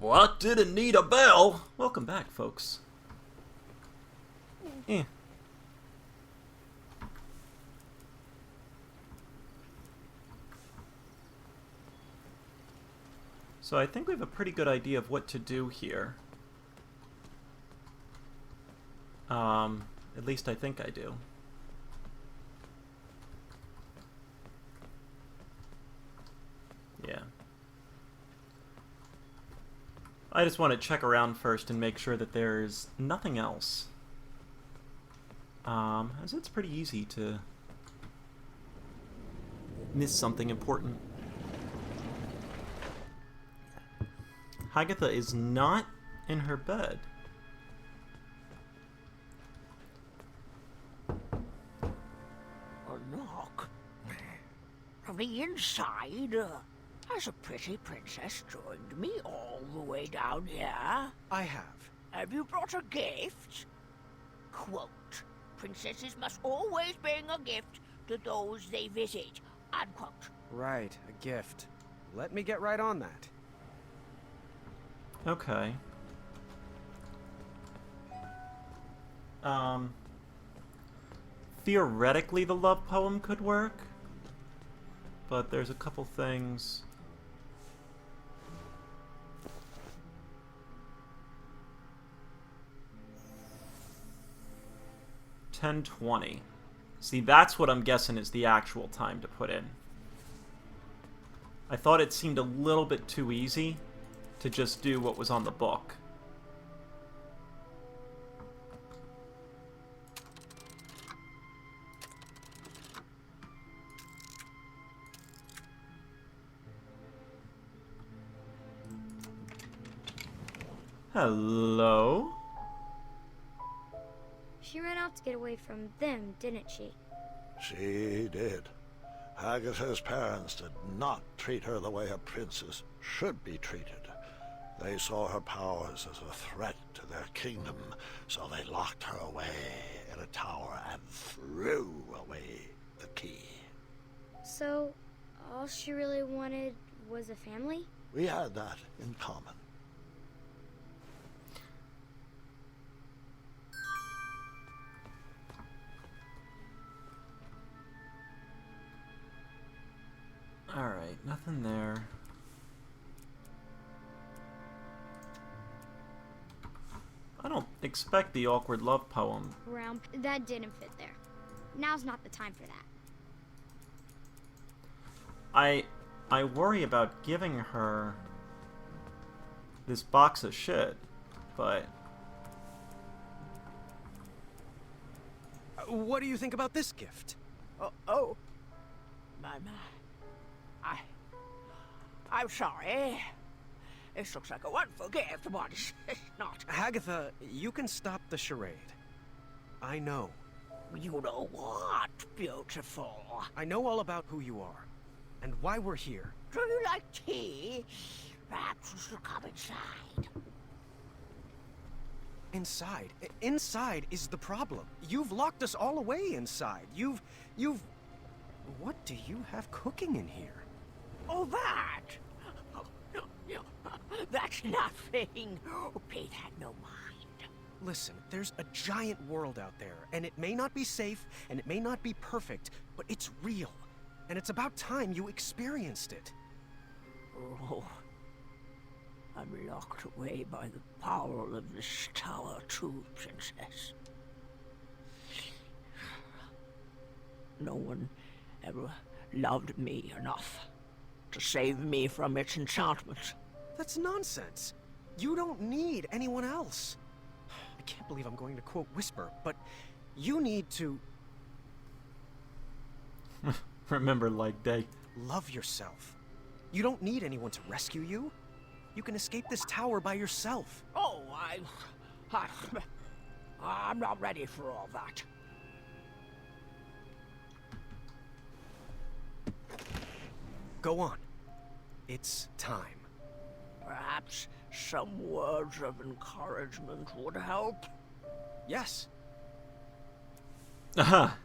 Well, that didn't need a bell. Welcome back, folks. Eh. So I think we have a pretty good idea of what to do here. At least I think I do. Yeah. I just want to check around first and make sure that there's nothing else. As it's pretty easy to miss something important. Hagatha is not in her bed. A knock? From the inside? Has a pretty princess joined me all the way down here? I have. Have you brought a gift? Quote, princesses must always bring a gift to those they visit. Unquote. Right, a gift. Let me get right on that. Okay. Theoretically, the love poem could work, but there's a couple things. $10:20. See, that's what I'm guessing is the actual time to put in. I thought it seemed a little bit too easy to just do what was on the book. Hello? She ran off to get away from them, didn't she? She did. Hagatha's parents did not treat her the way a princess should be treated. They saw her powers as a threat to their kingdom, so they locked her away in a tower and threw away the key. So, all she really wanted was a family? We had that in common. Alright, nothing there. I don't expect the awkward love poem. That didn't fit there. Now's not the time for that. I worry about giving her this box of shit, but What do you think about this gift? Oh. My. I'm sorry. This looks like a wonderful gift, but it's not. Hagatha, you can stop the charade. I know. You know what, beautiful? I know all about who you are, and why we're here. Do you like tea? Perhaps you should come inside. Inside? Inside is the problem. You've locked us all away inside. You've... What do you have cooking in here? Oh, that? That's nothing. Pay that no mind. Listen, there's a giant world out there, and it may not be safe, and it may not be perfect, but it's real. And it's about time you experienced it. Oh, I'm locked away by the power of this tower too, Princess. No one ever loved me enough to save me from its enchantment. That's nonsense. You don't need anyone else. I can't believe I'm going to quote Whisper, but you need to... remember like day. love yourself. You don't need anyone to rescue you. You can escape this tower by yourself. Oh, I'm not ready for all that. Go on. It's time. Perhaps some words of encouragement would help. Yes. Aha.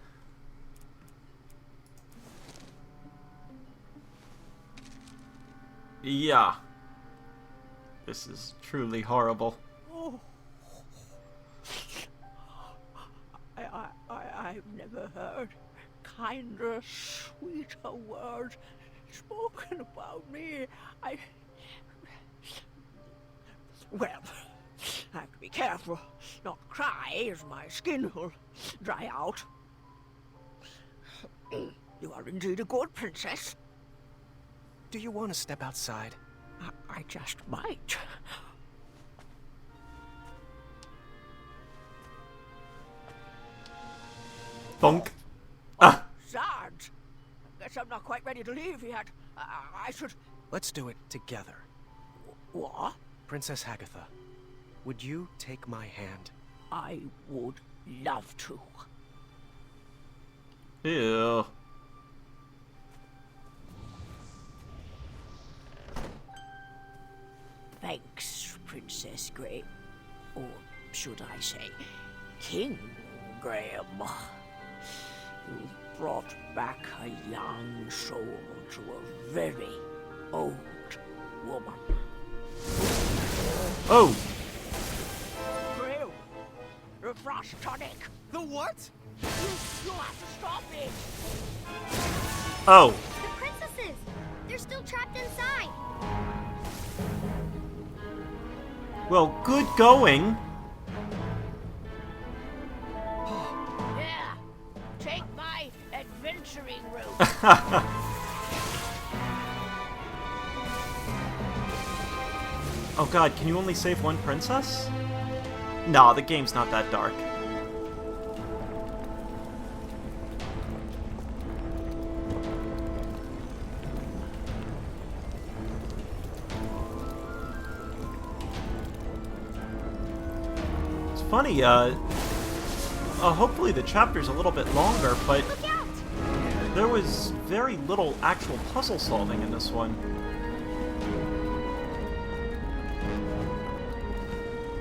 Yeah. This is truly horrible. Oh. I've never heard kinder, sweeter words spoken about me. Well, I have to be careful not to cry, as my skin will dry out. You are indeed a good princess. Do you want to step outside? I just might. Bonk. Ah. Zods! Guess I'm not quite ready to leave yet. I should... Let's do it together. What? Princess Hagatha, would you take my hand? I would love to. Ew. Thanks, Princess Graham. Or should I say, King Graham. You've brought back a young soul to a very old woman. Oh! Graham, the frost tonic. The what? You have to stop it. Oh! The princesses! They're still trapped inside! Well, good going! Yeah, take my adventuring route. Oh god, can you only save one princess? Nah, the game's not that dark. It's funny, hopefully the chapter's a little bit longer, but Look out! there was very little actual puzzle solving in this one.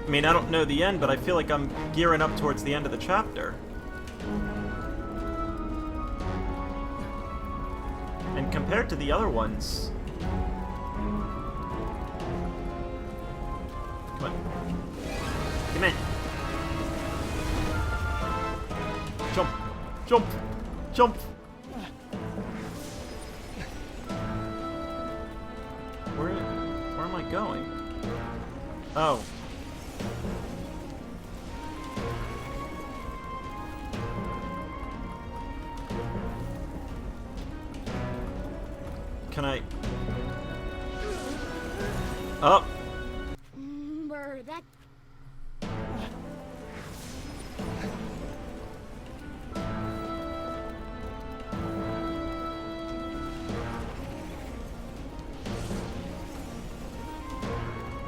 I mean, I don't know the end, but I feel like I'm gearing up towards the end of the chapter. And compared to the other ones... Come on. Come in. Jump! Jump! Jump! Where am I going? Oh. Can I... Oh! That...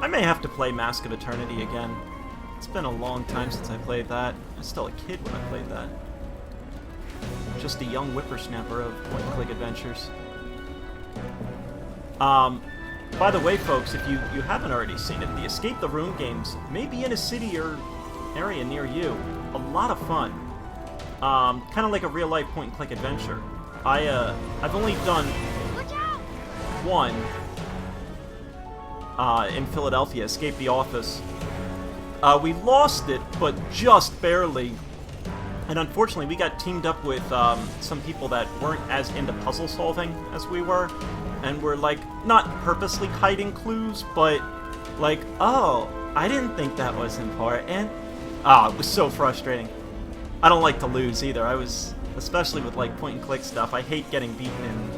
I may have to play Mask of Eternity again. It's been a long time since I played that. I was still a kid when I played that. Just a young whippersnapper of point-and-click adventures. By the way, folks, if you haven't already seen it, the Escape the Room games may be in a city or area near you. A lot of fun. Kind of like a real-life point-and-click adventure. I've only done Look out! one in Philadelphia, Escape the Office. We lost it, but just barely. And unfortunately, we got teamed up with some people that weren't as into puzzle solving as we were. And were, like, not purposely hiding clues, but, like, oh, I didn't think that was important. It was so frustrating. I don't like to lose either. I was, especially with, like, point-and-click stuff, I hate getting beaten in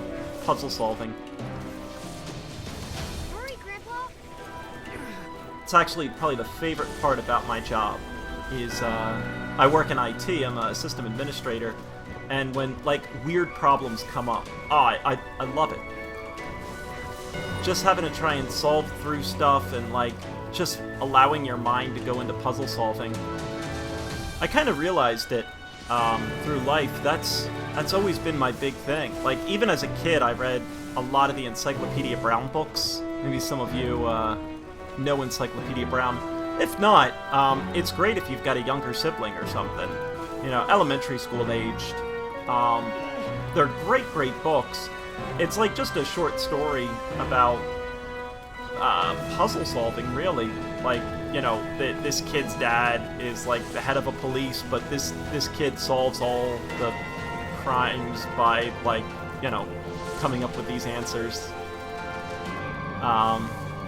puzzle solving. Hurry, Grandpa! It's actually probably the favorite part about my job, is, I work in IT, I'm a system administrator, and when, like, weird problems come up, I love it. Just having to try and solve through stuff and, like, just allowing your mind to go into puzzle solving. I kind of realized it through life. That's always been my big thing. Like, even as a kid, I read a lot of the Encyclopedia Brown books. Maybe some of you know Encyclopedia Brown. If not, it's great if you've got a younger sibling or something. You know, elementary school aged. They're great, great books. It's like just a short story about puzzle solving, really. Like, you know, this kid's dad is like the head of a police, but this kid solves all the crimes by, like, you know, coming up with these answers.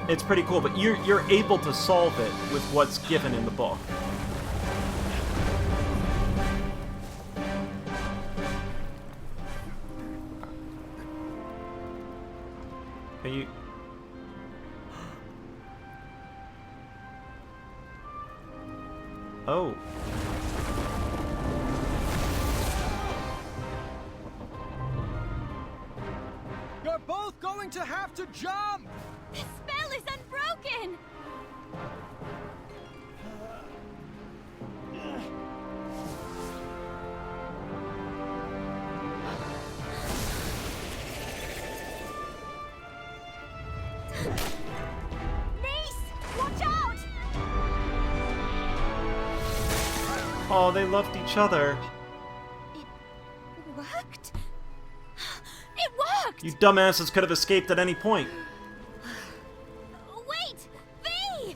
It's pretty cool, but you're able to solve it with what's given in the book. Can you... Oh. You're both going to have to jump! The spell is unbroken! Niece! Watch out! Oh, they loved each other. It worked? It worked! You dumbasses could have escaped at any point. Wait! V!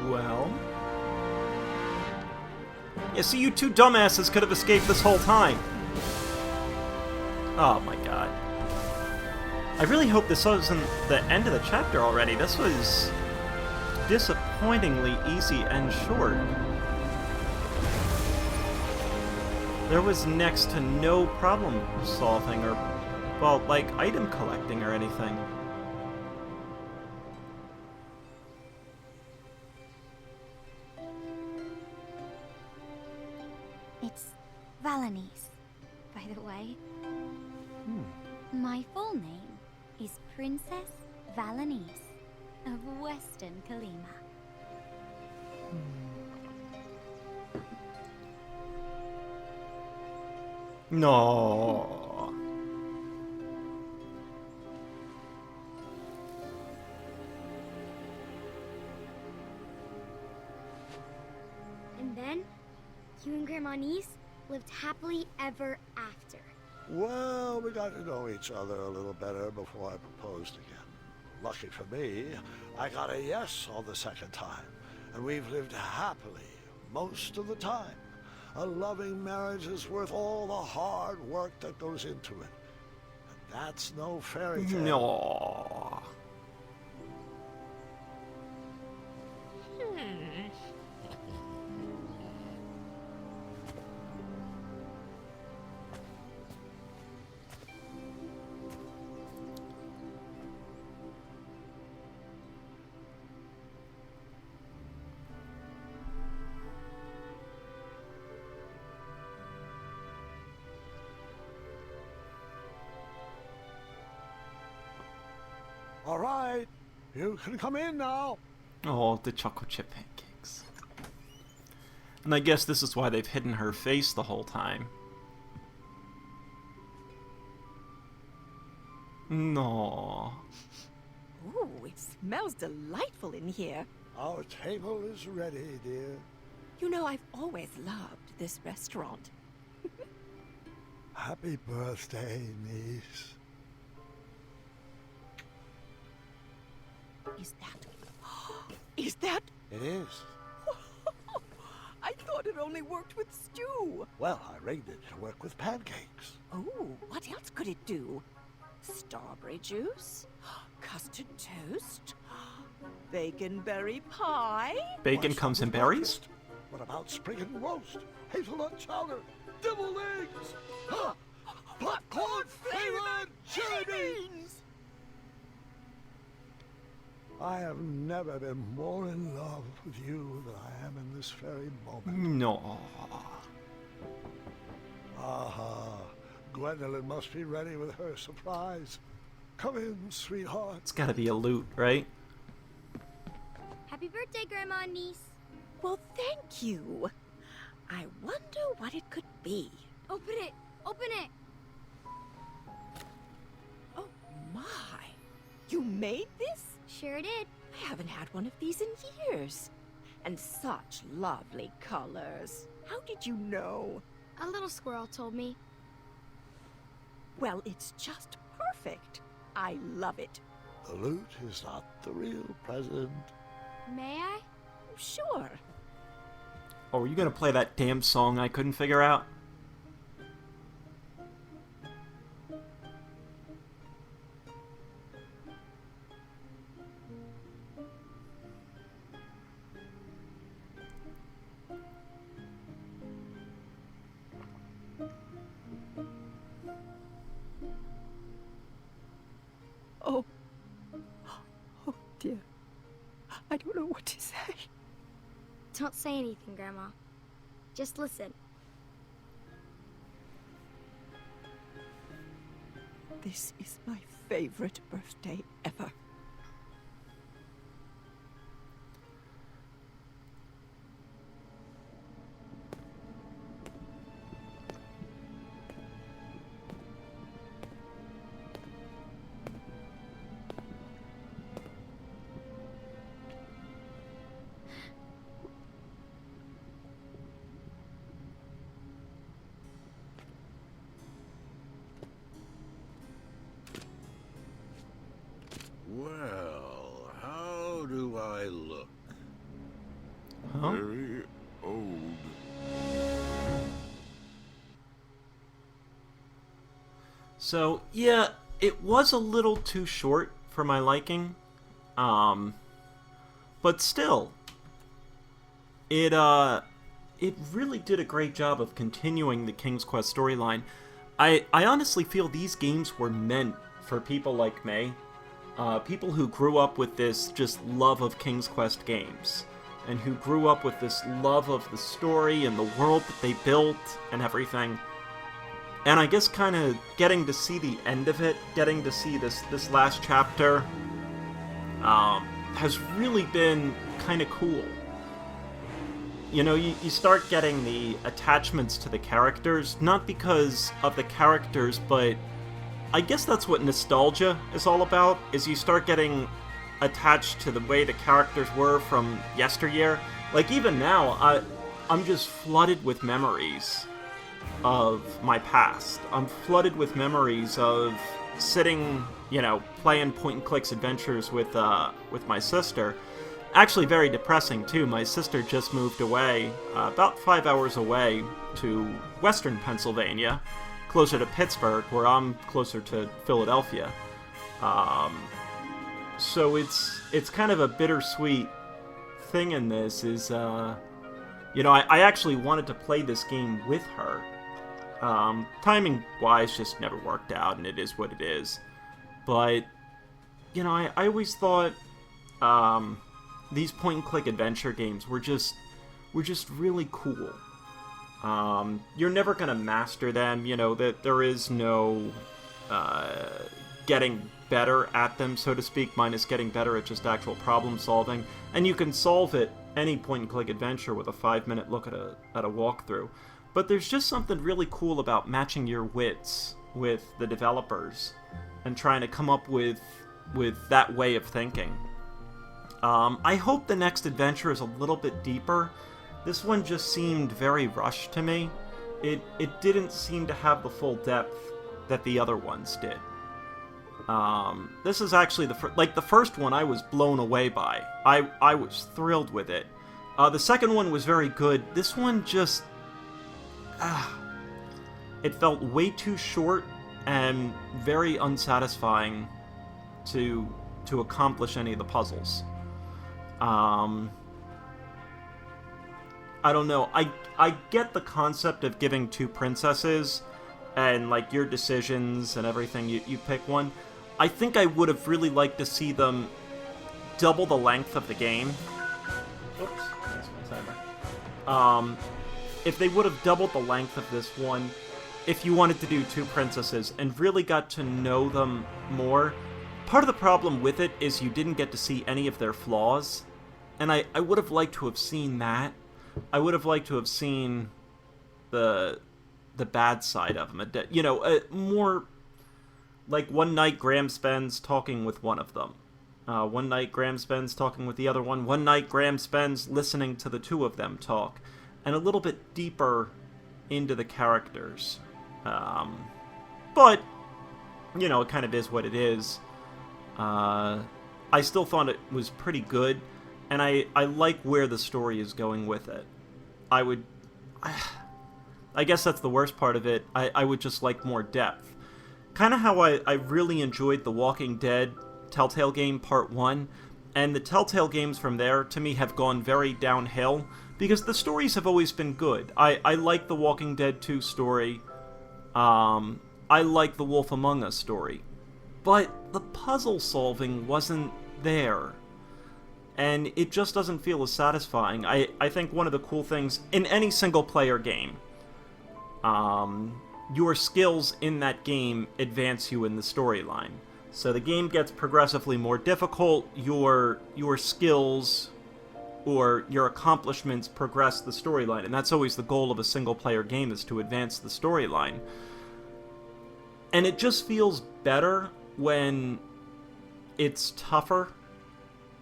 Well... Yeah, see, you two dumbasses could have escaped this whole time. Oh my god. I really hope this wasn't the end of the chapter already. This was disappointingly easy and short. There was next to no problem solving or, well, like, item collecting or anything. It's Valanice, by the way. My full name is Princess Valanice of Western Kalima. No. And then, you and Grandma Niece lived happily ever after. Well, we got to know each other a little better before I proposed again. Lucky for me, I got a yes on the second time, and we've lived happily most of the time. A loving marriage is worth all the hard work that goes into it. And that's no fairy tale. No. All right, you can come in now. Oh, the chocolate chip pancakes. And I guess this is why they've hidden her face the whole time. No. Ooh, it smells delightful in here. Our table is ready, dear. You know, I've always loved this restaurant. Happy birthday, niece. Is that... Is that... It is. I thought it only worked with stew. Well, I rigged it to work with pancakes. Oh, what else could it do? Strawberry juice? Custard toast? Bacon berry pie? Bacon What's comes in with berries? breakfast? What about spring and roast? Hazelnut chowder? Deviled eggs? Huh? Popcorn flavored chili beans? I have never been more in love with you than I am in this very moment. No. Aha. Gwendolyn must be ready with her surprise. Come in, sweetheart. It's gotta be a loot, right? Happy birthday, Grandma and niece. Well, thank you. I wonder what it could be. Open it. Open it. Oh my. You made this? Sure did. I haven't had one of these in years. And such lovely colors. How did you know? A little squirrel told me. Well, it's just perfect. I love it. The loot is not the real present. May I? Sure. Oh, are you gonna play that damn song I couldn't figure out? Oh. Oh, dear. I don't know what to say. Don't say anything, Grandma. Just listen. This is my favorite birthday ever. Well, how do I look? Huh? Very old. So, yeah, it was a little too short for my liking. But still, it really did a great job of continuing the King's Quest storyline. I honestly feel these games were meant for people like me. People who grew up with this just love of King's Quest games, and who grew up with this love of the story and the world that they built and everything. And I guess kind of getting to see the end of it, getting to see this last chapter, has really been kind of cool. You know, you start getting the attachments to the characters, not because of the characters, but I guess that's what nostalgia is all about, is you start getting attached to the way the characters were from yesteryear. Like, even now, I'm just flooded with memories of my past. I'm flooded with memories of sitting, you know, playing point-and-clicks adventures with my sister. Actually very depressing, too. My sister just moved away, about 5 hours away, to western Pennsylvania, closer to Pittsburgh, where I'm closer to Philadelphia. So it's kind of a bittersweet thing in this, is, you know, I actually wanted to play this game with her. Timing-wise, just never worked out, and it is what it is. But, you know, I always thought, these point-and-click adventure games were just really cool. You're never gonna master them, you know, that there is no getting better at them, so to speak, minus getting better at just actual problem solving. And you can solve it, any point-and-click adventure, with a 5-minute look at a walkthrough. But there's just something really cool about matching your wits with the developers and trying to come up with that way of thinking. I hope the next adventure is a little bit deeper. This one just seemed very rushed to me. It didn't seem to have the full depth that the other ones did. This is actually the first one I was blown away by. I was thrilled with it. The second one was very good. This one just... it felt way too short and very unsatisfying to accomplish any of the puzzles. I don't know. I get the concept of giving 2 princesses and, like, your decisions and everything, you pick one. I think I would have really liked to see them double the length of the game... Oops, that's my timer. If they would have doubled the length of this one, if you wanted to do two princesses and really got to know them more, part of the problem with it is you didn't get to see any of their flaws, and I would have liked to have seen that. I would have liked to have seen the bad side of them. You know, more like one night Graham spends talking with one of them. One night Graham spends talking with the other one. One night Graham spends listening to the two of them talk. And a little bit deeper into the characters. But, you know, it kind of is what it is. I still thought it was pretty good. And I like where the story is going with it. I guess that's the worst part of it. I would just like more depth. Kind of how I really enjoyed The Walking Dead Telltale game Part 1, and the Telltale games from there, to me, have gone very downhill, because the stories have always been good. I like the Walking Dead 2 story. I like the Wolf Among Us story. But the puzzle solving wasn't there. And it just doesn't feel as satisfying. I think one of the cool things in any single-player game, your skills in that game advance you in the storyline. So the game gets progressively more difficult, your skills or your accomplishments progress the storyline, and that's always the goal of a single-player game, is to advance the storyline. And it just feels better when it's tougher,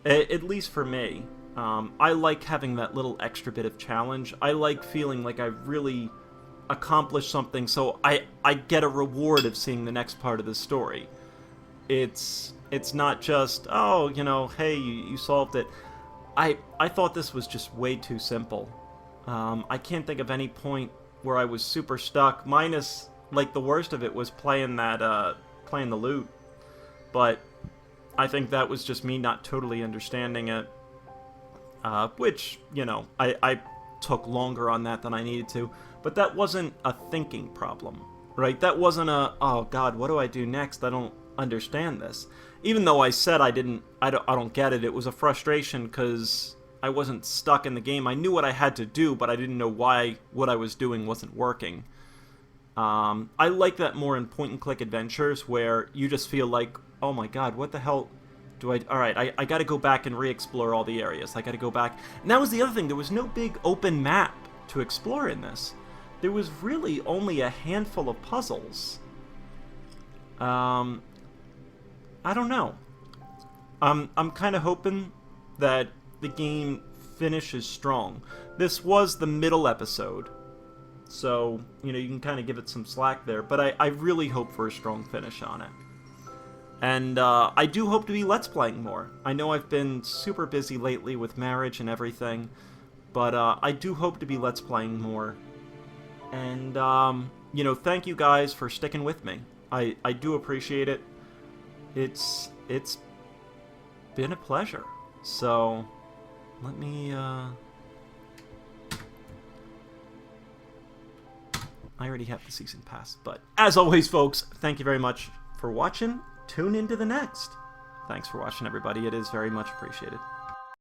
at least for me. I like having that little extra bit of challenge. I like feeling like I've really accomplished something, so I get a reward of seeing the next part of the story. It's not just, oh, you know, hey, you solved it. I thought this was just way too simple. I can't think of any point where I was super stuck, minus, like, the worst of it was playing the loot. But I think that was just me not totally understanding it. Which, you know, I took longer on that than I needed to. But that wasn't a thinking problem, right? That wasn't a, oh god, what do I do next? I don't understand this. Even though I said I don't get it, it was a frustration because I wasn't stuck in the game. I knew what I had to do, but I didn't know why what I was doing wasn't working. I like that more in point-and-click adventures where you just feel like, oh my god, what the hell do I... Alright, I gotta go back and re-explore all the areas. I gotta go back... And that was the other thing, there was no big open map to explore in this. There was really only a handful of puzzles. I don't know. I'm kind of hoping that the game finishes strong. This was the middle episode, so, you know, you can kind of give it some slack there, but I really hope for a strong finish on it. And I do hope to be Let's Playing more. I know I've been super busy lately with marriage and everything, but I do hope to be Let's Playing more. And, you know, thank you guys for sticking with me. I do appreciate it. It's been a pleasure. So, let me, I already have the season pass, but as always, folks, thank you very much for watching. Tune into the next. Thanks for watching, everybody. It is very much appreciated.